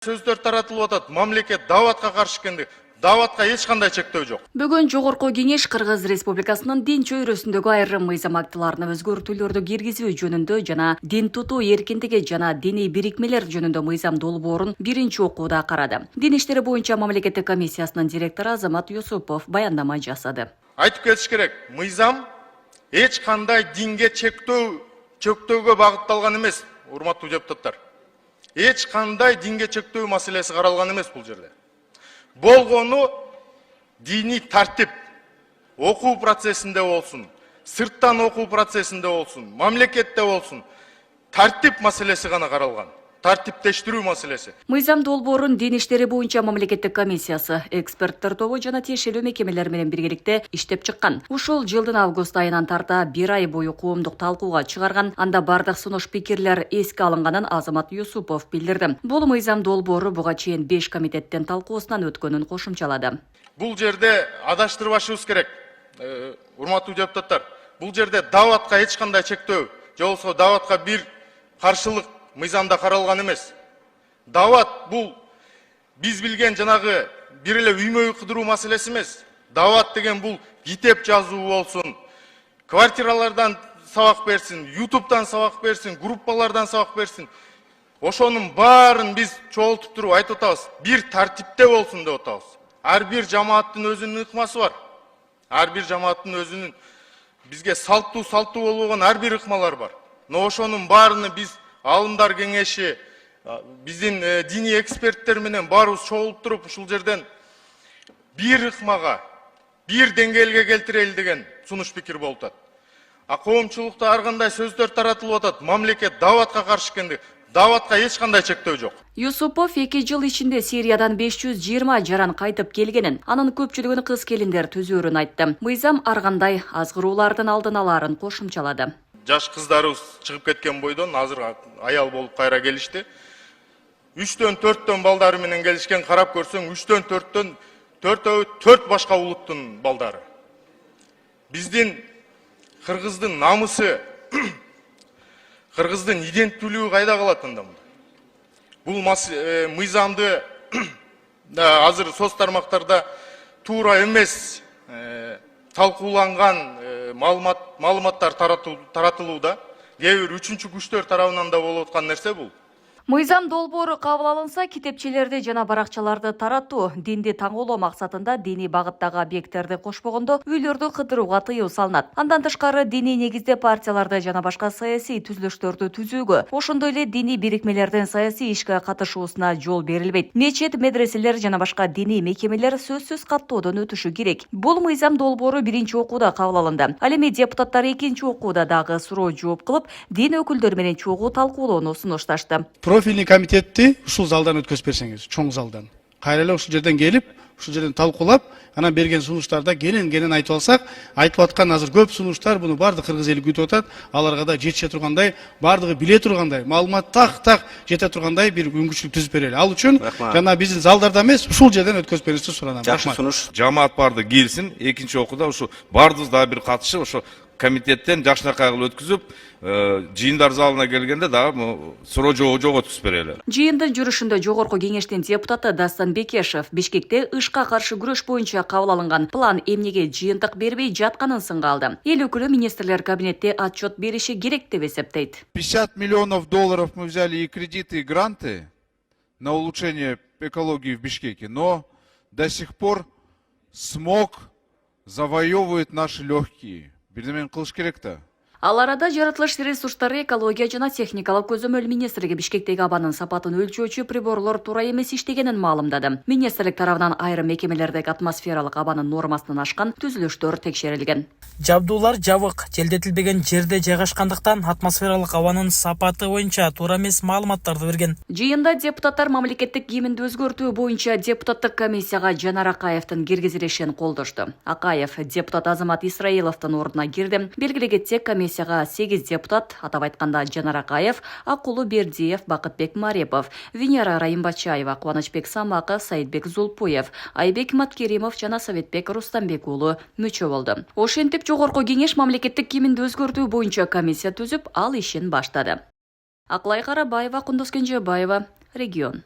Сөздөр таратылып атат. Мамлекет даватка каршы экенди. Даватка эч кандай чектөө жок. Бүгүн Жогорку Кеңеш Кыргыз Республикасынын дин чөйрөсүндөгү айрым мыйзам актыларына өзгөртүүлөрдү киргизүү жөнүндө жана дин тутуу эркиндиги жана диний бирикмелер жөнүндө мыйзам долбоорун биринчи окууда карады. Дин иштери боюнча мамлекеттик комиссиясынын директору Азамат Юсупов баяндама жасады. Айтып кетиш керек, мыйзам эч кандай динге чектөөгө багытталган эмес, урматтуу депутаттар. Эч кандай динге чектөө маселеси каралган эмес бул жерде. Болгону диний тартип окуу процессинде болсун, сырттан окуу процессинде болсун, мамлекетте болсун, тартип маселеси гана каралган. Тартиптештирүү маселеси. Мыйзам долбоорун дин иштери боюнча мамлекеттик комиссиясы, эксперттер тобу жана тиешелүү мекемелер менен биргеликте иштеп чыккан. Ушул жылдын август айынан тарта 1 ай бою коомдук талкууга чыгарган, анда бардык сунуш пикирлер эске алынганын Азамат Юсупов билдирди. Бул мыйзам долбоору буга чейин 5 комитеттен талкуусунан өткөнүн кошумчалады. Бул жерде адаштырбашыбыз керек. Урматтуу депутаттар, бул жерде даватка эч кандай чектөө, же болбосо даватка бир каршылык мыйзамда каралган эмес. Дават бул биз билген жанагы бир эле үймө кыдыруу маселеси эмес. Дават деген бул китеп жазуу болсун, квартиралардан сабак берсин, YouTube'дан сабак берсин, группалардан сабак берсин. Ошонун баарын биз чогултуп туруп айтып атабыз. Бир тартипте болсун деп атабыз. Ар бир жамааттын өзүнүн ыкмасы бар. Ар бир жамааттын өзүнүн бизге салттуу болбогон ар бир ыкмалар бар. Но ошонун баарыны биз Алымдар кеңеши, биздин диний эксперттер менен баарыбыз чогулуп туруп ушул жерден бир ыкмага, бир деңгээлге келтирели деген сунуш пикир болуп атат. Коомчулукта ар кандай сөздөр таратылып атат. Мамлекет даватка каршы экенди. Даватка эч кандай чектөө жок. Юсупов 2 жыл ичинде Сириядан 520 жаран кайтып келгенин, анын көпчүлүгүн кыз келиндер түзөөрүн айтты. Мыйзам ар кандай азгыруулардын алдын алаарын кошумчалады. Жаш кыздарыбыз чыгып кеткен бойдон азыр аял болуп кайра келишти. 3-төн 4төн балдары менен келишкен, карап көрсөң 3-төн 4төн 4 башка улуттун балдары. Биздин кыргыздын намысы, кыргыздын иденттүүлүгү кайда калат анда? Бул мыйзамды азыр соц тармактарда туура эмес талкууланган маалыматтар таратылууда, кээ бир үчүнчү күчтөр тарабынан да болуп аткан нерсе бул. Мыйзам долбоору кабыл алынса, китепчелерди жана баракчаларды таратуу, динди таңоолоо максатында диний багыттагы объекттерди кошпогондо үйлөрдү кыдырууга тыюу салынат. Андан тышкары диний негизде партияларды жана башка саясий түзүлүштөрдү түзүүгө, ошондой эле диний бирикмелердин саясий ишке катышуусуна жол берилбейт. Мечит, медреселер жана башка диний мекемелер сөзсүз каттоодон өтүшү керек. Бул мыйзам долбоору биринчи окууда кабыл алынды. Ал эми депутаттар экинчи окууда дагы суроо жооп кылып, дин өкүлдөрү менен чогуу талкуулоону сунушташты. Профильный комитетти ушул залдан өткөзүп берсеңиз, чоң залдан. Кайра эле ушул жерден келип, ушул жерден талкуулап, анан берген сунуштарда кенен айтып алсак, айтып аткан азыр көп сунуштар буну бардык кыргыз эли күтүп атат. Аларга да жетише тургандай, бардыгы биле тургандай, маалымат так жете тургандай бир мүмкүнчүлүк түзүп берели. Ал үчүн жана биздин залдарда эмес, ушул жерден өткөзүп берүүсү суранам. Жакшы сунуш. Жамаат барды келсин, экинчи окууда ушу бардыбыз дагы бир катышып, ошо комитеттен жакшынакай кылып өткүзүп, жыйындар залына келгенде дагы суроо жоого түзүп берели. Жыйындын жүрүшүндө Жогорку Кеңештин депутаты Дастан Бекешев Бишкекте ышка каршы күрөш боюнча кабыл алынган план эмнеге жыйынтык бербей жатканын сынга алды. Эл өкүлү министрлер кабинетте отчет бериши керек деп эсептейт. 50 миллионов долларов мы взяли и кредиты, и гранты на улучшение экологии в Бишкеке, но до сих пор смог завоевывает наши легкие. Бирдемен кылыш керек-та. Ал арада жаратылыш ресурстары, экология жана техникалык көзөмөл министрлиги Бишкектеги абанын сапатын өлчөөчү приборлор туура эмес иштегенин маалымдады. Министрлик тарабынан айрым мекемелердеги атмосфералык абанын нормасынан ашкан түзүлүштөр текшерилген. Жабдуулар жабык, желдетилбеген жерде жайгашкандыктан атмосфералык абанын сапаты боюнча туура эмес маалыматтарды берген. Жыйында депутаттар мамлекеттик кийиминди өзгөртүү боюнча депутаттык комиссияга Жанар Акаевдин киргизилишин колдошту. Акаев депутат Азамат Исраиловдун ордуна кирди. Белгиле кетсек, комиссияга 8 депутат, атап айтканда Жанар Акаев, Акулу Бердиев, Бакытбек Марепов, Венера Райымбачаева, Кубанычбек Самаков, Саидбек Зулпуев, Айбек Маткеримов жана Советбек Рустамбек уулу мүчө болду. Ошентип Жогорку Кеңеш мамлекеттик кийиминди өзгөртүү боюнча комиссия түзүп, ал ишин баштады. Аклай Карабаева, Кундуз Кенжебаева, Регион.